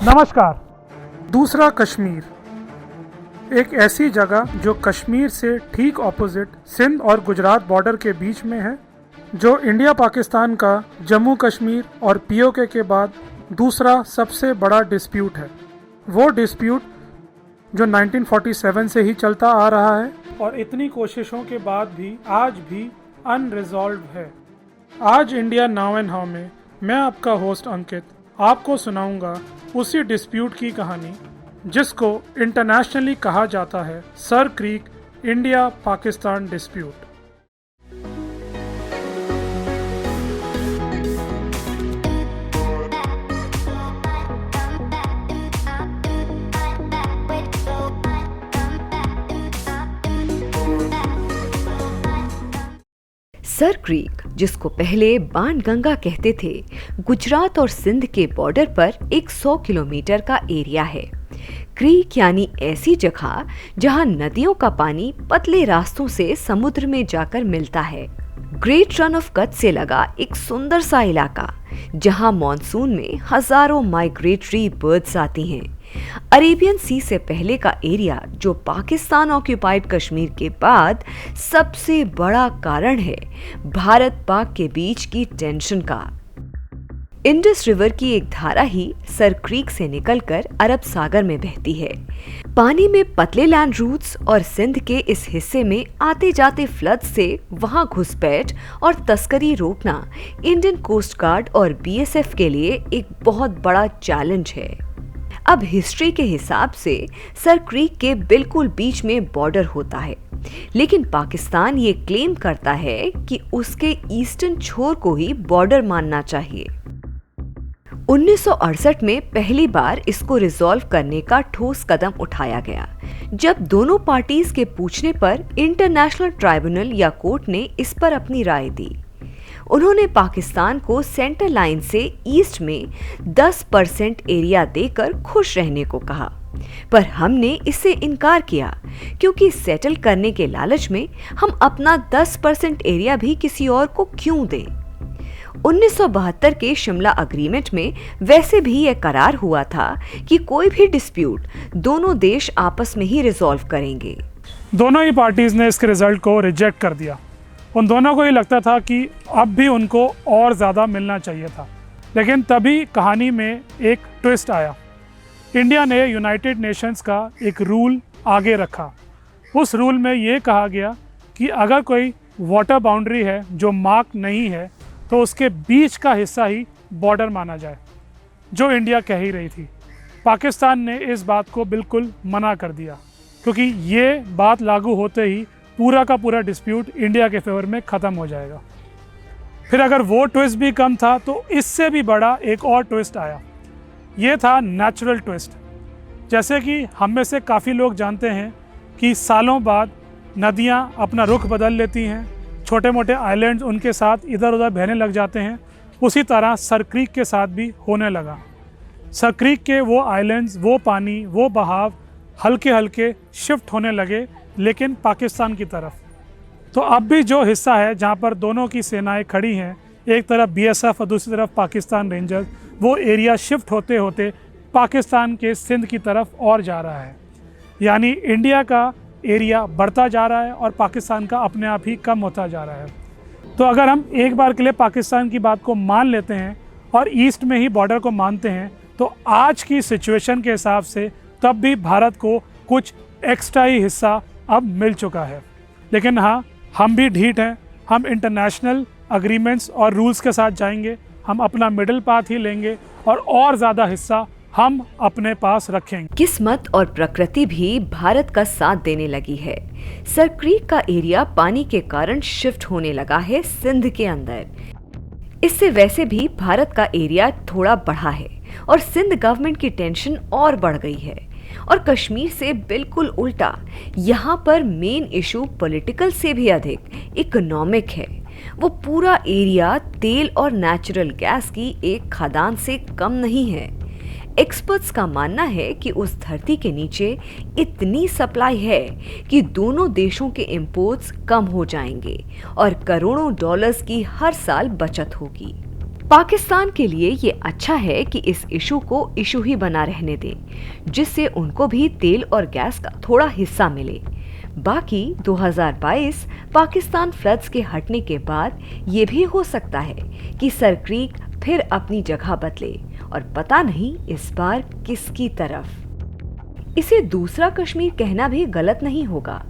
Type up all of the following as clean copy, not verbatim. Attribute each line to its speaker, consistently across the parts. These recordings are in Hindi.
Speaker 1: नमस्कार। दूसरा कश्मीर एक ऐसी जगह जो कश्मीर से ठीक ऑपोजिट सिंध और गुजरात बॉर्डर के बीच में है, जो इंडिया पाकिस्तान का जम्मू कश्मीर और पीओके के बाद दूसरा सबसे बड़ा डिस्प्यूट है। वो डिस्प्यूट जो 1947 से ही चलता आ रहा है और इतनी कोशिशों के बाद भी आज भी अनरिजॉल्व्ड है। आज इंडिया नाउ एंड हाउ में मैं आपका होस्ट अंकित आपको सुनाऊंगा उसी डिस्प्यूट की कहानी जिसको इंटरनेशनली कहा जाता है sir creek India Pakistan dispute.
Speaker 2: Sir creek, जिसको पहले बाणगंगा कहते थे, गुजरात और सिंध के बॉर्डर पर एक 100 किलोमीटर का एरिया है। क्रीक यानी ऐसी जगह जहां नदियों का पानी पतले रास्तों से समुद्र में जाकर मिलता है। ग्रेट रन ऑफ कच्छ से लगा एक सुंदर सा इलाका जहां मॉनसून में हजारों माइग्रेटरी बर्ड्स आती हैं। अरेबियन सी से पहले का एरिया जो पाकिस्तान ऑक्यूपाइड कश्मीर के बाद सबसे बड़ा कारण है भारत पाक के बीच की टेंशन का। इंडस रिवर की एक धारा ही सर क्रीक से निकलकर अरब सागर में बहती है। पानी में पतले लैंड रूट्स और सिंध के इस हिस्से में आते जाते फ्लड से वहां घुसपैठ और तस्करी रोकना इंडियन कोस्ट गार्ड और बीएसएफ के लिए एक बहुत बड़ा चैलेंज है। अब हिस्ट्री के हिसाब से सर क्रीक के बिल्कुल बीच में बॉर्डर होता है, लेकिन पाकिस्तान ये क्लेम करता है कि उसके ईस्टर्न छोर को ही बॉर्डर मानना चाहिए। 1968 में पहली बार इसको रिजॉल्व करने का ठोस कदम उठाया गया, जब दोनों पार्टीज के पूछने पर इंटरनेशनल ट्राइब्यूनल या कोर्ट ने इस पर अपनी राय दी। उन्होंने पाकिस्तान को सेंटर लाइन से ईस्ट में 10% एरिया देकर खुश रहने को कहा, पर हमने इससे इनकार किया क्योंकि सेटल करने के लालच में हम अपना 10% एरिया भी किसी और को क्यों दें। 1972 के शिमला अग्रीमेंट में वैसे भी यह करार हुआ था कि कोई भी डिस्प्यूट दोनों देश आपस में ही रिजॉल्व करेंगे।
Speaker 1: दोनों ही पार्टीज ने इसके रिजल्ट को रिजेक्ट कर दिया। उन दोनों को ये लगता था कि अब भी उनको और ज़्यादा मिलना चाहिए था, लेकिन तभी कहानी में एक ट्विस्ट आया। इंडिया ने यूनाइटेड नेशंस का एक रूल आगे रखा। उस रूल में ये कहा गया कि अगर कोई वाटर बाउंड्री है जो मार्क नहीं है तो उसके बीच का हिस्सा ही बॉर्डर माना जाए, जो इंडिया कह ही रही थी। पाकिस्तान ने इस बात को बिल्कुल मना कर दिया, क्योंकि ये बात लागू होते ही पूरा का पूरा डिस्प्यूट इंडिया के फेवर में ख़त्म हो जाएगा। फिर अगर वो ट्विस्ट भी कम था तो इससे भी बड़ा एक और ट्विस्ट आया। ये था नेचुरल ट्विस्ट। जैसे कि हम में से काफ़ी लोग जानते हैं कि सालों बाद नदियाँ अपना रुख बदल लेती हैं, छोटे मोटे आइलैंड्स उनके साथ इधर उधर बहने लग जाते हैं, उसी तरह सर क्रीक के साथ भी होने लगा। सर क्रीक के वो आइलैंड्स, वो पानी, वो बहाव हल्के हल्के शिफ्ट होने लगे, लेकिन पाकिस्तान की तरफ। तो अब भी जो हिस्सा है जहाँ पर दोनों की सेनाएं खड़ी हैं, एक तरफ बीएसएफ और दूसरी तरफ पाकिस्तान रेंजर्स, वो एरिया शिफ्ट होते होते पाकिस्तान के सिंध की तरफ और जा रहा है। यानी इंडिया का एरिया बढ़ता जा रहा है और पाकिस्तान का अपने आप ही कम होता जा रहा है। तो अगर हम एक बार के लिए पाकिस्तान की बात को मान लेते हैं और ईस्ट में ही बॉर्डर को मानते हैं, तो आज की सिचुएशन के हिसाब से तब भी भारत को कुछ एक्स्ट्रा ही हिस्सा अब मिल चुका है। लेकिन हाँ, हम भी ढीठ हैं। हम इंटरनेशनल अग्रीमेंट्स और रूल्स के साथ जाएंगे, हम अपना मिडिल पाथ ही लेंगे और ज़्यादा हिस्सा हम अपने पास रखेंगे।
Speaker 2: किस्मत और प्रकृति भी भारत का साथ देने लगी है। सर क्रीक का एरिया पानी के कारण शिफ्ट होने लगा है सिंध के अंदर। इससे वैसे भी भारत का एरिया थोड़ा बढ़ा है और सिंध गवर्नमेंट की टेंशन और बढ़ गई है। और कश्मीर से बिल्कुल उल्टा, यहाँ पर मेन इशू पॉलिटिकल से भी अधिक इकोनॉमिक है। वो पूरा एरिया तेल और नेचुरल गैस की एक खदान से कम नहीं है। एक्सपर्ट्स का मानना है कि उस धरती के नीचे इतनी सप्लाई है कि दोनों देशों के इंपोर्ट्स कम हो जाएंगे और करोड़ों डॉलर्स की हर साल बचत होगी। पाकिस्तान के लिए ये अच्छा है कि इस इशू को इशू ही बना रहने दें, जिससे उनको भी तेल और गैस का थोड़ा हिस्सा मिले। बाकी 2022 पाकिस्तान फ्लड्स के हटने के बाद ये भी हो सकता है कि सर क्रीक फिर अपनी जगह बदले, और पता नहीं इस बार किसकी तरफ। इसे दूसरा कश्मीर कहना भी गलत नहीं होगा,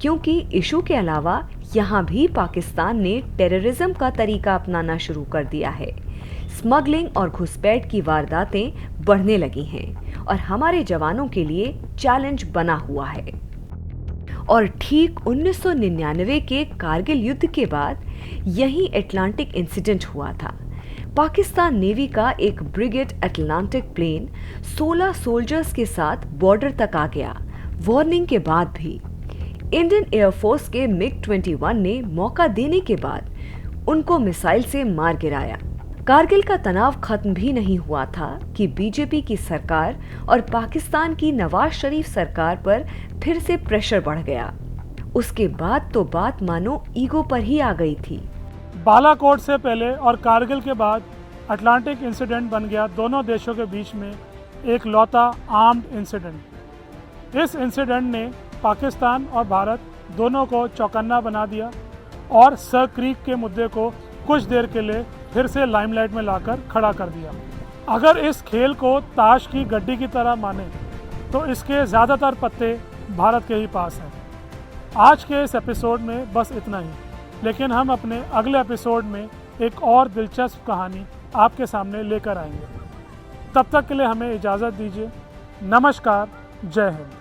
Speaker 2: क्योंकि इशू के अलावा यहाँ भी पाकिस्तान ने टेररिज्म का तरीका अपनाना शुरू कर दिया है। स्मगलिंग और घुसपैठ की वारदातें बढ़ने लगी हैं और हमारे जवानों के लिए चैलेंज बना हुआ है। और ठीक 1999 के कारगिल युद्ध के बाद यही अटलांटिक इंसिडेंट हुआ था। पाकिस्तान नेवी का एक ब्रिगेड अटलांटिक प्लेन 16 सोल्जर्स के साथ बॉर्डर तक आ गया। वार्निंग के बाद भी इंडियन एयरफोर्स के MiG-21 ने मौका देने के बाद उनको मिसाइल से मार गिराया। कारगिल का तनाव खत्म भी नहीं हुआ था कि बीजेपी की सरकार और पाकिस्तान की नवाज शरीफ सरकार पर फिर से प्रेशर बढ़ गया। उसके बाद तो बात मानो ईगो पर ही आ गई थी।
Speaker 1: बालाकोट से पहले और कारगिल के बाद अटलांटिक इंसिडेंट बन गया दोनों देशों के बीच में एक लौता आर्म्ड इंसिडेंट। इस इंसिडेंट ने पाकिस्तान और भारत दोनों को चौकन्ना बना दिया और सर क्रीक के मुद्दे को कुछ देर के लिए फिर से लाइमलाइट में लाकर खड़ा कर दिया। अगर इस खेल को ताश की गड्डी की तरह माने तो इसके ज़्यादातर पत्ते भारत के ही पास हैं। आज के इस एपिसोड में बस इतना ही, लेकिन हम अपने अगले एपिसोड में एक और दिलचस्प कहानी आपके सामने लेकर आएंगे। तब तक के लिए हमें इजाज़त दीजिए। नमस्कार, जय हिंद।